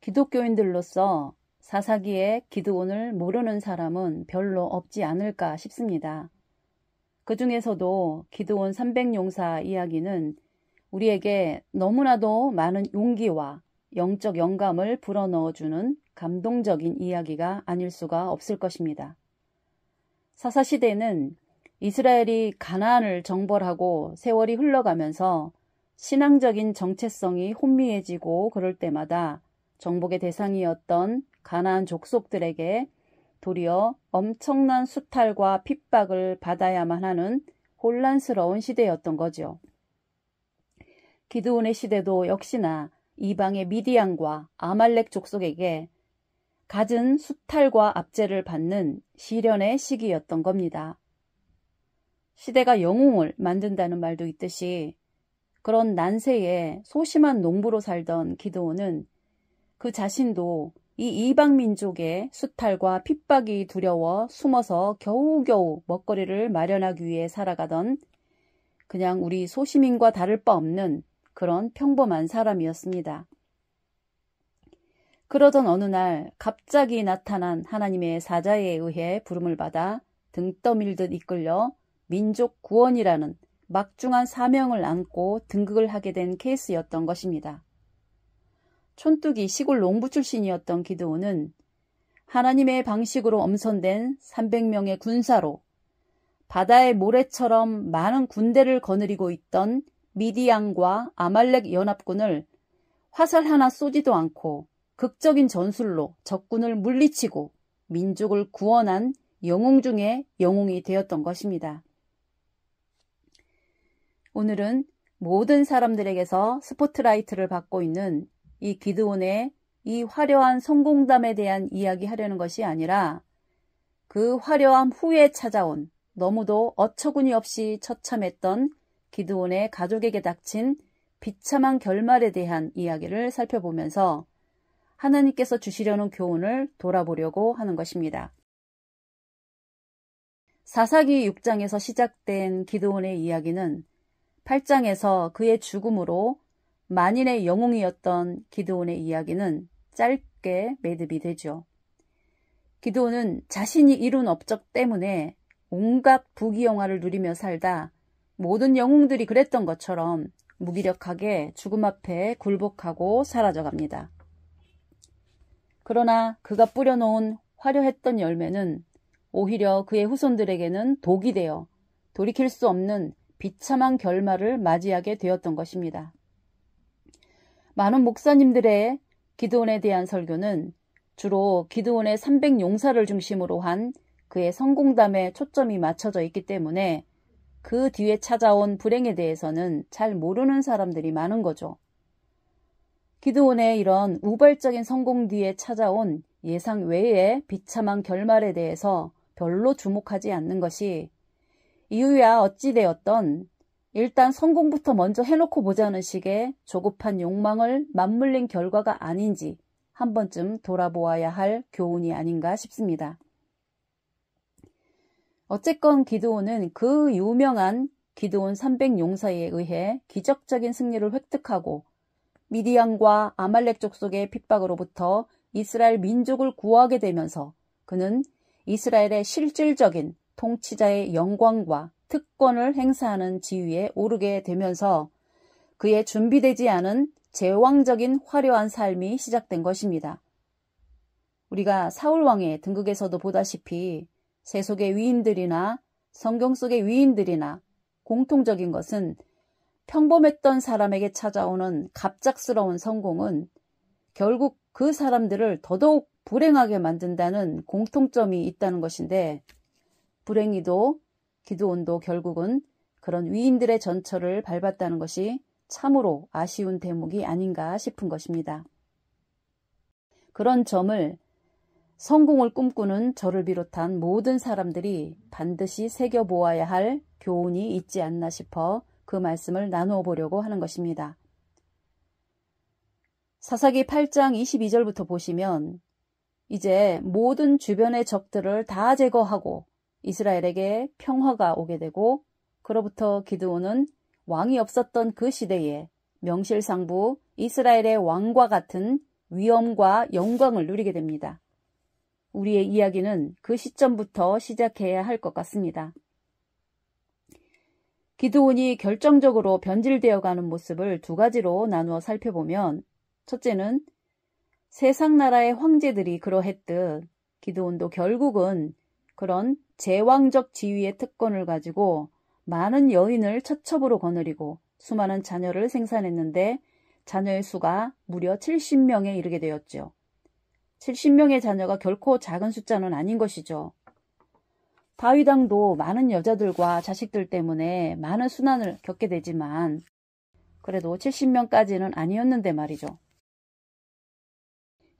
기독교인들로서 사사기의 기드온을 모르는 사람은 별로 없지 않을까 싶습니다. 그 중에서도 기드온 300용사 이야기는 우리에게 너무나도 많은 용기와 영적 영감을 불어넣어주는 감동적인 이야기가 아닐 수가 없을 것입니다. 사사시대는 이스라엘이 가나안을 정벌하고 세월이 흘러가면서 신앙적인 정체성이 혼미해지고 그럴 때마다 정복의 대상이었던 가나안 족속들에게 도리어 엄청난 수탈과 핍박을 받아야만 하는 혼란스러운 시대였던 거죠. 기드온의 시대도 역시나 이방의 미디안과 아말렉 족속에게 갖은 수탈과 압제를 받는 시련의 시기였던 겁니다. 시대가 영웅을 만든다는 말도 있듯이 그런 난세에 소심한 농부로 살던 기드온은 그 자신도 이 이방 민족의 수탈과 핍박이 두려워 숨어서 겨우겨우 먹거리를 마련하기 위해 살아가던 그냥 우리 소시민과 다를 바 없는 그런 평범한 사람이었습니다. 그러던 어느 날 갑자기 나타난 하나님의 사자에 의해 부름을 받아 등 떠밀듯 이끌려 민족 구원이라는 막중한 사명을 안고 등극을 하게 된 케이스였던 것입니다. 촌뚜기 시골 농부 출신이었던 기드온은 하나님의 방식으로 엄선된 300명의 군사로 바다의 모래처럼 많은 군대를 거느리고 있던 미디안과 아말렉 연합군을 화살 하나 쏘지도 않고 극적인 전술로 적군을 물리치고 민족을 구원한 영웅 중에 영웅이 되었던 것입니다. 오늘은 모든 사람들에게서 스포트라이트를 받고 있는 이 기드온의 이 화려한 성공담에 대한 이야기하려는 것이 아니라 그 화려함 후에 찾아온 너무도 어처구니 없이 처참했던 기드온의 가족에게 닥친 비참한 결말에 대한 이야기를 살펴보면서 하나님께서 주시려는 교훈을 돌아보려고 하는 것입니다. 사사기 6장에서 시작된 기드온의 이야기는 8장에서 그의 죽음으로 만인의 영웅이었던 기드온의 이야기는 짧게 매듭이 되죠. 기드온은 자신이 이룬 업적 때문에 온갖 부귀영화를 누리며 살다 모든 영웅들이 그랬던 것처럼 무기력하게 죽음 앞에 굴복하고 사라져갑니다. 그러나 그가 뿌려놓은 화려했던 열매는 오히려 그의 후손들에게는 독이 되어 돌이킬 수 없는 비참한 결말을 맞이하게 되었던 것입니다. 많은 목사님들의 기드온에 대한 설교는 주로 기드온의 300용사를 중심으로 한 그의 성공담에 초점이 맞춰져 있기 때문에 그 뒤에 찾아온 불행에 대해서는 잘 모르는 사람들이 많은 거죠. 기드온의 이런 우발적인 성공 뒤에 찾아온 예상 외의 비참한 결말에 대해서 별로 주목하지 않는 것이 이유야 어찌 되었던 일단 성공부터 먼저 해놓고 보자는 식의 조급한 욕망을 맞물린 결과가 아닌지 한 번쯤 돌아보아야 할 교훈이 아닌가 싶습니다. 어쨌건 기드온은 그 유명한 기드온 300용사에 의해 기적적인 승리를 획득하고 미디안과 아말렉 족속의 핍박으로부터 이스라엘 민족을 구하게 되면서 그는 이스라엘의 실질적인 통치자의 영광과 특권을 행사하는 지위에 오르게 되면서 그의 준비되지 않은 제왕적인 화려한 삶이 시작된 것입니다. 우리가 사울왕의 등극에서도 보다시피 세속의 위인들이나 성경 속의 위인들이나 공통적인 것은 평범했던 사람에게 찾아오는 갑작스러운 성공은 결국 그 사람들을 더더욱 불행하게 만든다는 공통점이 있다는 것인데 불행히도 기드온도 결국은 그런 위인들의 전철을 밟았다는 것이 참으로 아쉬운 대목이 아닌가 싶은 것입니다. 그런 점을 성공을 꿈꾸는 저를 비롯한 모든 사람들이 반드시 새겨보아야 할 교훈이 있지 않나 싶어 그 말씀을 나누어 보려고 하는 것입니다. 사사기 8장 22절부터 보시면 이제 모든 주변의 적들을 다 제거하고 이스라엘에게 평화가 오게 되고 그로부터 기드온은 왕이 없었던 그 시대에 명실상부 이스라엘의 왕과 같은 위엄과 영광을 누리게 됩니다. 우리의 이야기는 그 시점부터 시작해야 할 것 같습니다. 기드온이 결정적으로 변질되어 가는 모습을 두 가지로 나누어 살펴보면, 첫째는 세상 나라의 황제들이 그러했듯 기드온도 결국은 그런 제왕적 지위의 특권을 가지고 많은 여인을 처첩으로 거느리고 수많은 자녀를 생산했는데 자녀의 수가 무려 70명에 이르게 되었죠. 70명의 자녀가 결코 작은 숫자는 아닌 것이죠. 다윗 왕도 많은 여자들과 자식들 때문에 많은 순환을 겪게 되지만 그래도 70명까지는 아니었는데 말이죠.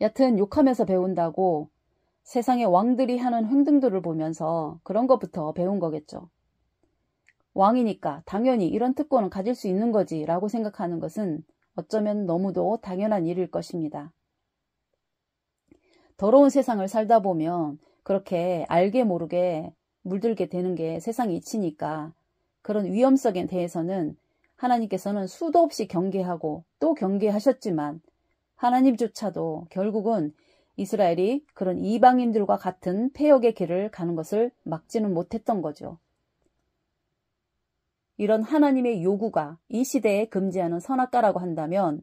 여튼 욕하면서 배운다고 세상의 왕들이 하는 행동들을 보면서 그런 것부터 배운 거겠죠. 왕이니까 당연히 이런 특권은 가질 수 있는 거지 라고 생각하는 것은 어쩌면 너무도 당연한 일일 것입니다. 더러운 세상을 살다 보면 그렇게 알게 모르게 물들게 되는 게 세상의 이치니까 그런 위험성에 대해서는 하나님께서는 수도 없이 경계하고 또 경계하셨지만 하나님조차도 결국은 이스라엘이 그런 이방인들과 같은 패역의 길을 가는 것을 막지는 못했던 거죠. 이런 하나님의 요구가 이 시대에 금지하는 선악과라고 한다면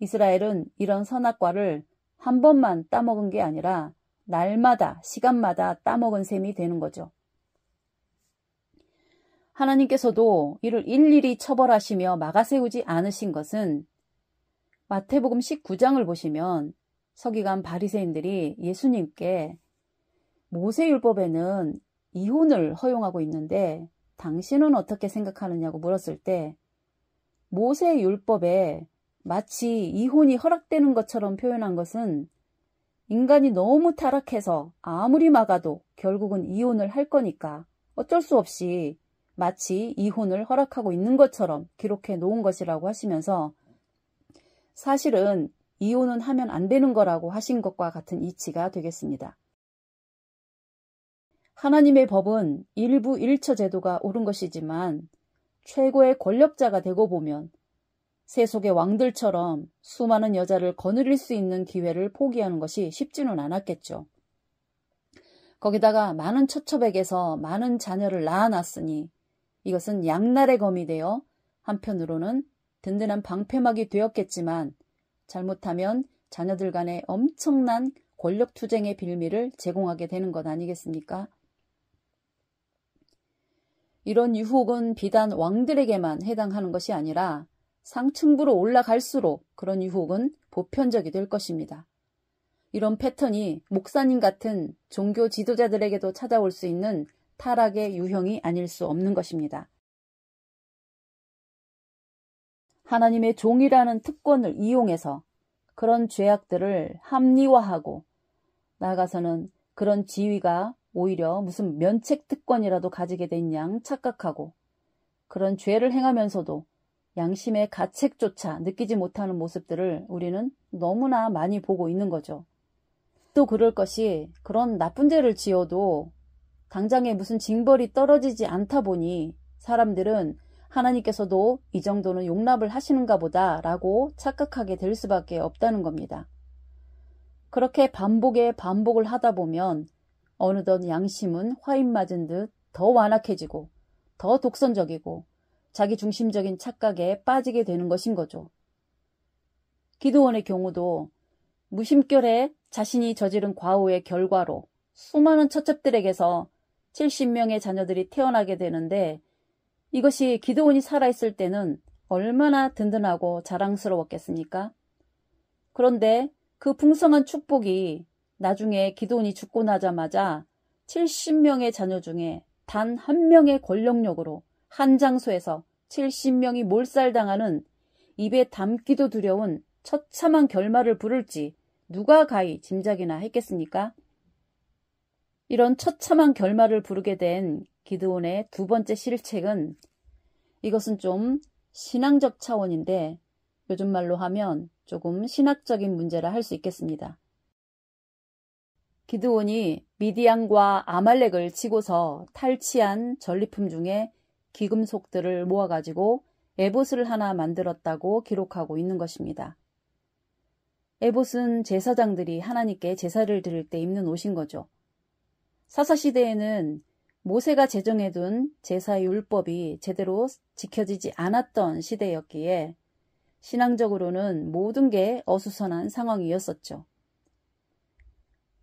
이스라엘은 이런 선악과를 한 번만 따먹은 게 아니라 날마다 시간마다 따먹은 셈이 되는 거죠. 하나님께서도 이를 일일이 처벌하시며 막아세우지 않으신 것은 마태복음 19장을 보시면 서기관 바리새인들이 예수님께 모세율법에는 이혼을 허용하고 있는데 당신은 어떻게 생각하느냐고 물었을 때 모세율법에 마치 이혼이 허락되는 것처럼 표현한 것은 인간이 너무 타락해서 아무리 막아도 결국은 이혼을 할 거니까 어쩔 수 없이 마치 이혼을 허락하고 있는 것처럼 기록해 놓은 것이라고 하시면서 사실은 이혼은 하면 안 되는 거라고 하신 것과 같은 이치가 되겠습니다. 하나님의 법은 일부 일처 제도가 옳은 것이지만 최고의 권력자가 되고 보면 세속의 왕들처럼 수많은 여자를 거느릴 수 있는 기회를 포기하는 것이 쉽지는 않았겠죠. 거기다가 많은 처첩에게서 많은 자녀를 낳아놨으니 이것은 양날의 검이 되어 한편으로는 든든한 방패막이 되었겠지만 잘못하면 자녀들 간의 엄청난 권력투쟁의 빌미를 제공하게 되는 것 아니겠습니까? 이런 유혹은 비단 왕들에게만 해당하는 것이 아니라 상층부로 올라갈수록 그런 유혹은 보편적이 될 것입니다. 이런 패턴이 목사님 같은 종교 지도자들에게도 찾아올 수 있는 타락의 유형이 아닐 수 없는 것입니다. 하나님의 종이라는 특권을 이용해서 그런 죄악들을 합리화하고 나아가서는 그런 지위가 오히려 무슨 면책특권이라도 가지게 된 양 착각하고 그런 죄를 행하면서도 양심의 가책조차 느끼지 못하는 모습들을 우리는 너무나 많이 보고 있는 거죠. 또 그럴 것이 그런 나쁜 죄를 지어도 당장에 무슨 징벌이 떨어지지 않다 보니 사람들은 하나님께서도 이 정도는 용납을 하시는가 보다 라고 착각하게 될 수밖에 없다는 겁니다. 그렇게 반복을 하다 보면 어느덧 양심은 화인 맞은 듯 더 완악해지고 더 독선적이고 자기 중심적인 착각에 빠지게 되는 것인 거죠. 기드온의 경우도 무심결에 자신이 저지른 과오의 결과로 수많은 처첩들에게서 70명의 자녀들이 태어나게 되는데 이것이 기드온이 살아있을 때는 얼마나 든든하고 자랑스러웠겠습니까? 그런데 그 풍성한 축복이 나중에 기드온이 죽고 나자마자 70명의 자녀 중에 단 한 명의 권력력으로 한 장소에서 70명이 몰살당하는 입에 담기도 두려운 처참한 결말을 부를지 누가 가히 짐작이나 했겠습니까? 이런 처참한 결말을 부르게 된 기드온의 두 번째 실책은 이것은 좀 신앙적 차원인데 요즘 말로 하면 조금 신학적인 문제라 할 수 있겠습니다. 기드온이 미디안과 아말렉을 치고서 탈취한 전리품 중에 귀금속들을 모아가지고 에봇을 하나 만들었다고 기록하고 있는 것입니다. 에봇은 제사장들이 하나님께 제사를 드릴 때 입는 옷인 거죠. 사사시대에는 모세가 제정해둔 제사의 율법이 제대로 지켜지지 않았던 시대였기에 신앙적으로는 모든 게 어수선한 상황이었었죠.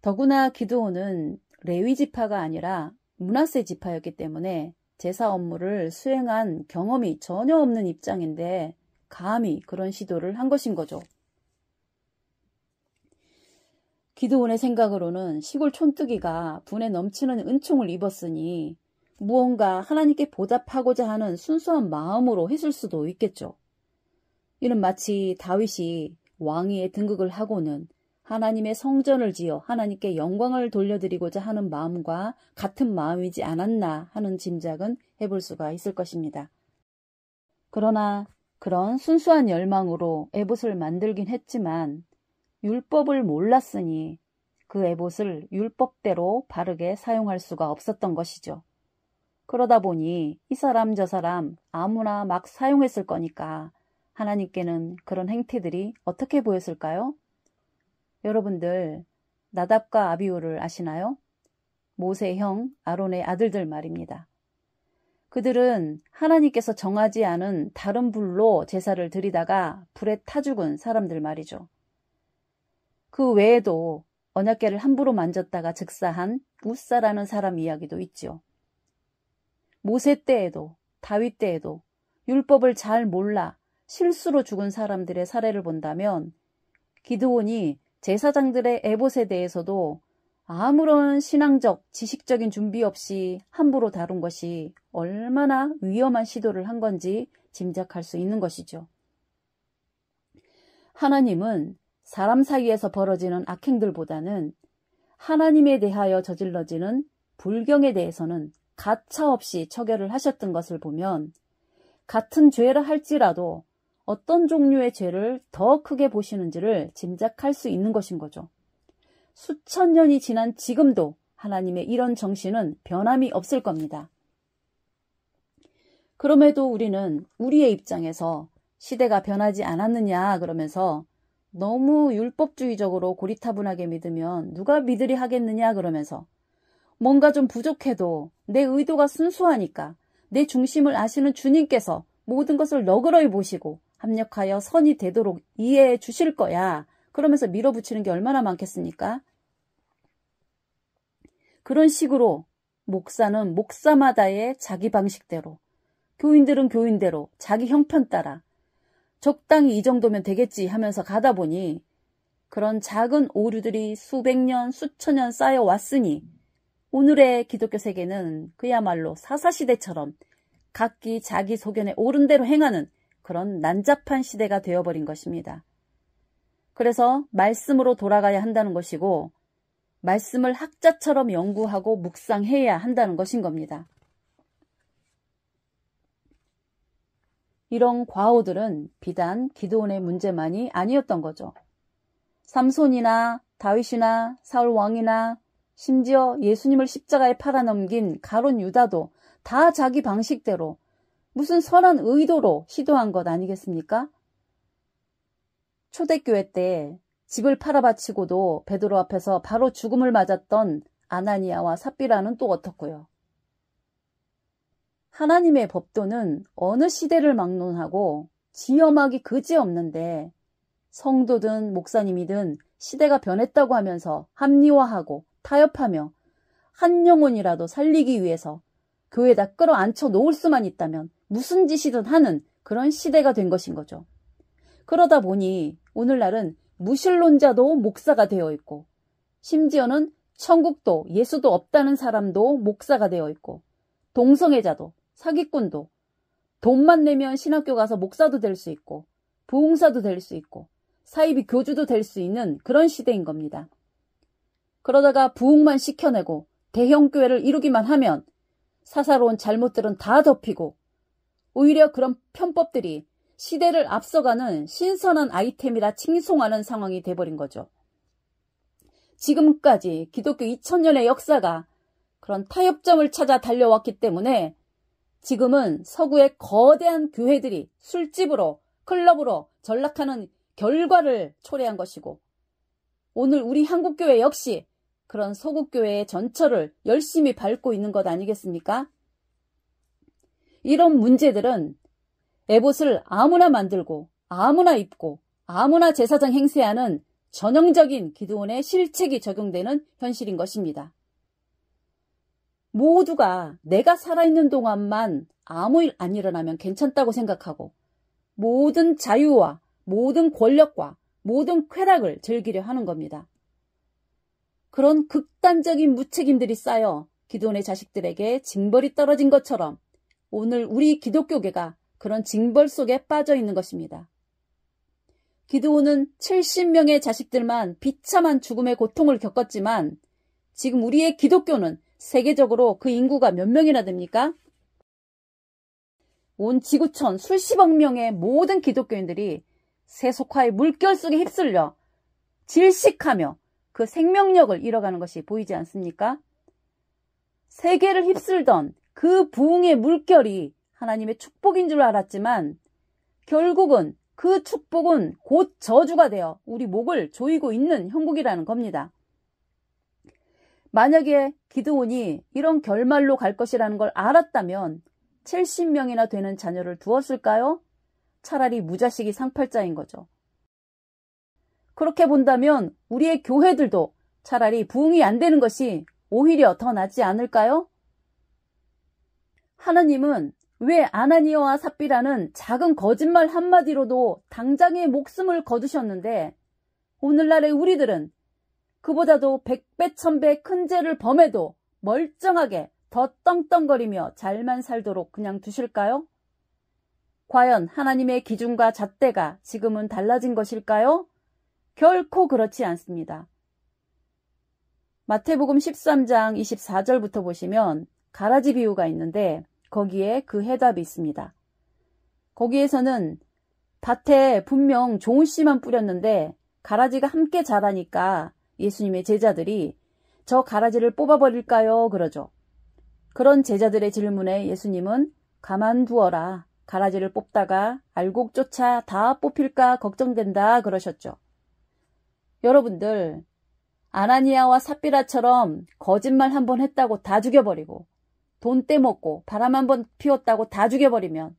더구나 기드온은 레위 지파가 아니라 므낫세 지파였기 때문에 제사 업무를 수행한 경험이 전혀 없는 입장인데 감히 그런 시도를 한 것인 거죠. 기드온의 생각으로는 시골 촌뜨기가 분에 넘치는 은총을 입었으니 무언가 하나님께 보답하고자 하는 순수한 마음으로 했을 수도 있겠죠. 이는 마치 다윗이 왕위에 등극을 하고는 하나님의 성전을 지어 하나님께 영광을 돌려드리고자 하는 마음과 같은 마음이지 않았나 하는 짐작은 해볼 수가 있을 것입니다. 그러나 그런 순수한 열망으로 에봇을 만들긴 했지만 율법을 몰랐으니 그 에봇을 율법대로 바르게 사용할 수가 없었던 것이죠. 그러다 보니 이 사람 저 사람 아무나 막 사용했을 거니까 하나님께는 그런 행태들이 어떻게 보였을까요? 여러분들 나답과 아비후를 아시나요? 모세의 형 아론의 아들들 말입니다. 그들은 하나님께서 정하지 않은 다른 불로 제사를 드리다가 불에 타 죽은 사람들 말이죠. 그 외에도 언약궤를 함부로 만졌다가 즉사한 웃사라는 사람 이야기도 있죠. 모세 때에도 다윗 때에도 율법을 잘 몰라 실수로 죽은 사람들의 사례를 본다면 기드온이 제사장들의 에봇에 대해서도 아무런 신앙적, 지식적인 준비 없이 함부로 다룬 것이 얼마나 위험한 시도를 한 건지 짐작할 수 있는 것이죠. 하나님은 사람 사이에서 벌어지는 악행들보다는 하나님에 대하여 저질러지는 불경에 대해서는 가차없이 처결을 하셨던 것을 보면 같은 죄라 할지라도 어떤 종류의 죄를 더 크게 보시는지를 짐작할 수 있는 것인 거죠. 수천 년이 지난 지금도 하나님의 이런 정신은 변함이 없을 겁니다. 그럼에도 우리는 우리의 입장에서 시대가 변하지 않았느냐 그러면서 너무 율법주의적으로 고리타분하게 믿으면 누가 믿으리 하겠느냐 그러면서 뭔가 좀 부족해도 내 의도가 순수하니까 내 중심을 아시는 주님께서 모든 것을 너그러이 보시고 합력하여 선이 되도록 이해해 주실 거야. 그러면서 밀어붙이는 게 얼마나 많겠습니까? 그런 식으로 목사는 목사마다의 자기 방식대로, 교인들은 교인대로 자기 형편 따라 적당히 이 정도면 되겠지 하면서 가다 보니 그런 작은 오류들이 수백 년, 수천 년 쌓여왔으니 오늘의 기독교 세계는 그야말로 사사시대처럼 각기 자기 소견에 옳은 대로 행하는 그런 난잡한 시대가 되어버린 것입니다. 그래서 말씀으로 돌아가야 한다는 것이고 말씀을 학자처럼 연구하고 묵상해야 한다는 것인 겁니다. 이런 과오들은 비단 기드온의 문제만이 아니었던 거죠. 삼손이나 다윗이나 사울 왕이나 심지어 예수님을 십자가에 팔아넘긴 가룟 유다도 다 자기 방식대로 무슨 선한 의도로 시도한 것 아니겠습니까? 초대교회 때 집을 팔아바치고도 베드로 앞에서 바로 죽음을 맞았던 아나니아와 삽비라는 또 어떻고요? 하나님의 법도는 어느 시대를 막론하고 지엄하기 그지없는데 성도든 목사님이든 시대가 변했다고 하면서 합리화하고 타협하며 한 영혼이라도 살리기 위해서 교회에다 끌어앉혀 놓을 수만 있다면 무슨 짓이든 하는 그런 시대가 된 것인 거죠. 그러다 보니 오늘날은 무신론자도 목사가 되어 있고 심지어는 천국도 예수도 없다는 사람도 목사가 되어 있고 동성애자도 사기꾼도 돈만 내면 신학교 가서 목사도 될 수 있고 부흥사도 될 수 있고 사이비 교주도 될 수 있는 그런 시대인 겁니다. 그러다가 부흥만 시켜내고 대형 교회를 이루기만 하면 사사로운 잘못들은 다 덮이고 오히려 그런 편법들이 시대를 앞서가는 신선한 아이템이라 칭송하는 상황이 돼버린 거죠. 지금까지 기독교 2000년의 역사가 그런 타협점을 찾아 달려왔기 때문에 지금은 서구의 거대한 교회들이 술집으로 클럽으로 전락하는 결과를 초래한 것이고 오늘 우리 한국교회 역시 그런 서구교회의 전철을 열심히 밟고 있는 것 아니겠습니까? 이런 문제들은 에봇을 아무나 만들고 아무나 입고 아무나 제사장 행세하는 전형적인 기드온의 실책이 적용되는 현실인 것입니다. 모두가 내가 살아있는 동안만 아무 일 안 일어나면 괜찮다고 생각하고 모든 자유와 모든 권력과 모든 쾌락을 즐기려 하는 겁니다. 그런 극단적인 무책임들이 쌓여 기드온의 자식들에게 징벌이 떨어진 것처럼 오늘 우리 기독교계가 그런 징벌 속에 빠져 있는 것입니다. 기드온은 70명의 자식들만 비참한 죽음의 고통을 겪었지만 지금 우리의 기독교는 세계적으로 그 인구가 몇 명이나 됩니까? 온 지구촌 수십억 명의 모든 기독교인들이 세속화의 물결 속에 휩쓸려 질식하며 그 생명력을 잃어가는 것이 보이지 않습니까? 세계를 휩쓸던 그 부흥의 물결이 하나님의 축복인 줄 알았지만 결국은 그 축복은 곧 저주가 되어 우리 목을 조이고 있는 형국이라는 겁니다. 만약에 기드온이 이런 결말로 갈 것이라는 걸 알았다면 70명이나 되는 자녀를 두었을까요? 차라리 무자식이 상팔자인 거죠. 그렇게 본다면 우리의 교회들도 차라리 부흥이 안 되는 것이 오히려 더 낫지 않을까요? 하나님은 왜 아나니아와 삽비라는 작은 거짓말 한마디로도 당장의 목숨을 거두셨는데 오늘날의 우리들은 그보다도 100배 1000배 큰 죄를 범해도 멀쩡하게 더 떵떵거리며 잘만 살도록 그냥 두실까요? 과연 하나님의 기준과 잣대가 지금은 달라진 것일까요? 결코 그렇지 않습니다. 마태복음 13장 24절부터 보시면 가라지 비유가 있는데 거기에 그 해답이 있습니다. 거기에서는 밭에 분명 좋은 씨만 뿌렸는데 가라지가 함께 자라니까 예수님의 제자들이 저 가라지를 뽑아버릴까요? 그러죠. 그런 제자들의 질문에 예수님은 가만두어라. 가라지를 뽑다가 알곡조차 다 뽑힐까 걱정된다 그러셨죠. 여러분들, 아나니아와 삽비라처럼 거짓말 한번 했다고 다 죽여버리고 돈 떼먹고 바람 한번 피웠다고 다 죽여버리면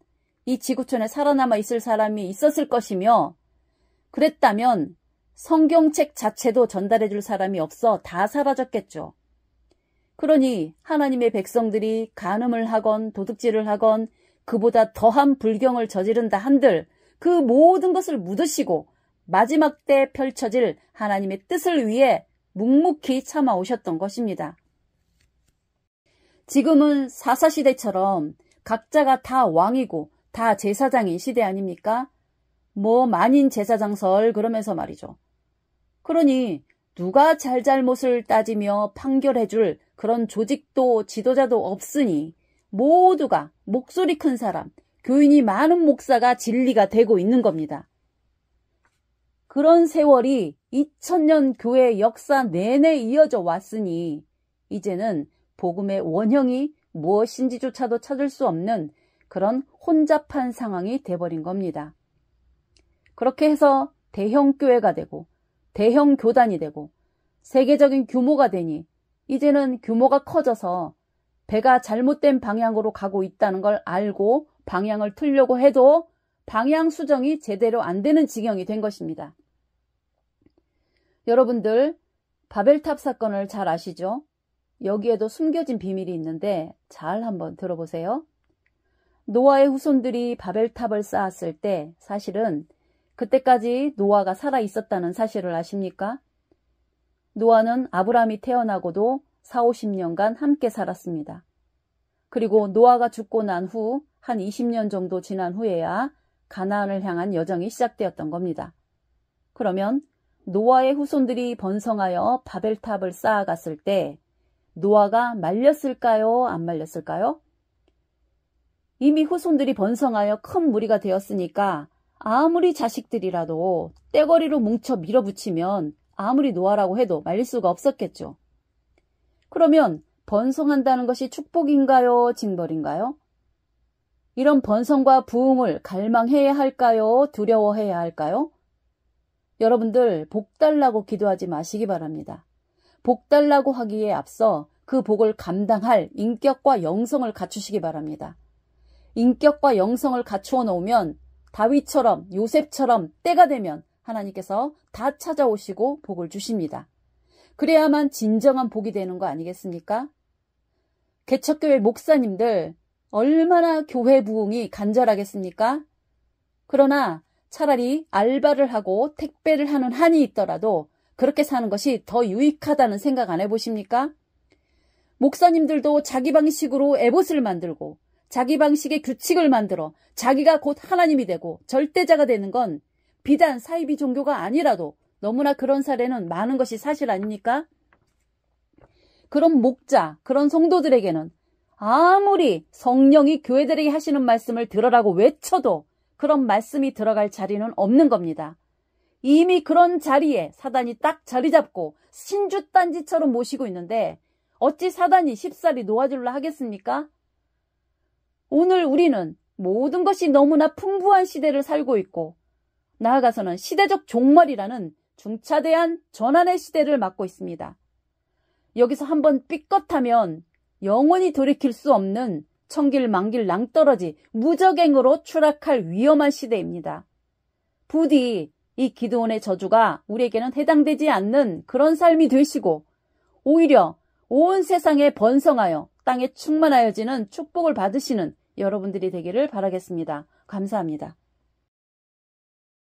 이 지구촌에 살아남아 있을 사람이 있었을 것이며 그랬다면 성경책 자체도 전달해 줄 사람이 없어 다 사라졌겠죠. 그러니 하나님의 백성들이 간음을 하건 도둑질을 하건 그보다 더한 불경을 저지른다 한들 그 모든 것을 묻으시고 마지막 때 펼쳐질 하나님의 뜻을 위해 묵묵히 참아오셨던 것입니다. 지금은 사사시대처럼 각자가 다 왕이고 다 제사장인 시대 아닙니까? 뭐 만인 제사장설 그러면서 말이죠. 그러니 누가 잘잘못을 따지며 판결해줄 그런 조직도 지도자도 없으니 모두가 목소리 큰 사람, 교인이 많은 목사가 진리가 되고 있는 겁니다. 그런 세월이 2000년 교회 역사 내내 이어져 왔으니 이제는 복음의 원형이 무엇인지조차도 찾을 수 없는 그런 혼잡한 상황이 돼버린 겁니다. 그렇게 해서 대형 교회가 되고 대형 교단이 되고 세계적인 규모가 되니 이제는 규모가 커져서 배가 잘못된 방향으로 가고 있다는 걸 알고 방향을 틀려고 해도 방향 수정이 제대로 안 되는 지경이 된 것입니다. 여러분들 바벨탑 사건을 잘 아시죠? 여기에도 숨겨진 비밀이 있는데 잘 한번 들어보세요. 노아의 후손들이 바벨탑을 쌓았을 때 사실은 그때까지 노아가 살아 있었다는 사실을 아십니까? 노아는 아브라함이 태어나고도 40-50년간 함께 살았습니다. 그리고 노아가 죽고 난 후 한 20년 정도 지난 후에야 가나안을 향한 여정이 시작되었던 겁니다. 그러면 노아의 후손들이 번성하여 바벨탑을 쌓아갔을 때 노아가 말렸을까요? 안 말렸을까요? 이미 후손들이 번성하여 큰 무리가 되었으니까 아무리 자식들이라도 떼거리로 뭉쳐 밀어붙이면 아무리 노아라고 해도 말릴 수가 없었겠죠. 그러면 번성한다는 것이 축복인가요? 징벌인가요? 이런 번성과 부흥을 갈망해야 할까요? 두려워해야 할까요? 여러분들 복 달라고 기도하지 마시기 바랍니다. 복 달라고 하기에 앞서 그 복을 감당할 인격과 영성을 갖추시기 바랍니다. 인격과 영성을 갖추어 놓으면 다윗처럼 요셉처럼 때가 되면 하나님께서 다 찾아오시고 복을 주십니다. 그래야만 진정한 복이 되는 거 아니겠습니까? 개척교회 목사님들 얼마나 교회 부흥이 간절하겠습니까? 그러나 차라리 알바를 하고 택배를 하는 한이 있더라도 그렇게 사는 것이 더 유익하다는 생각 안 해보십니까? 목사님들도 자기 방식으로 에봇을 만들고 자기 방식의 규칙을 만들어 자기가 곧 하나님이 되고 절대자가 되는 건 비단 사이비 종교가 아니라도 너무나 그런 사례는 많은 것이 사실 아닙니까? 그런 목자, 그런 성도들에게는 아무리 성령이 교회들에게 하시는 말씀을 들으라고 외쳐도 그런 말씀이 들어갈 자리는 없는 겁니다. 이미 그런 자리에 사단이 딱 자리 잡고 신주딴지처럼 모시고 있는데 어찌 사단이 쉽사리 놓아줄라 하겠습니까? 오늘 우리는 모든 것이 너무나 풍부한 시대를 살고 있고 나아가서는 시대적 종말이라는 중차대한 전환의 시대를 맞고 있습니다. 여기서 한번 삐끗하면 영원히 돌이킬 수 없는 천길 만길 낭떠러지 무적행으로 추락할 위험한 시대입니다. 부디 이 기드온의 저주가 우리에게는 해당되지 않는 그런 삶이 되시고 오히려 온 세상에 번성하여 땅에 충만하여지는 축복을 받으시는 여러분들이 되기를 바라겠습니다. 감사합니다.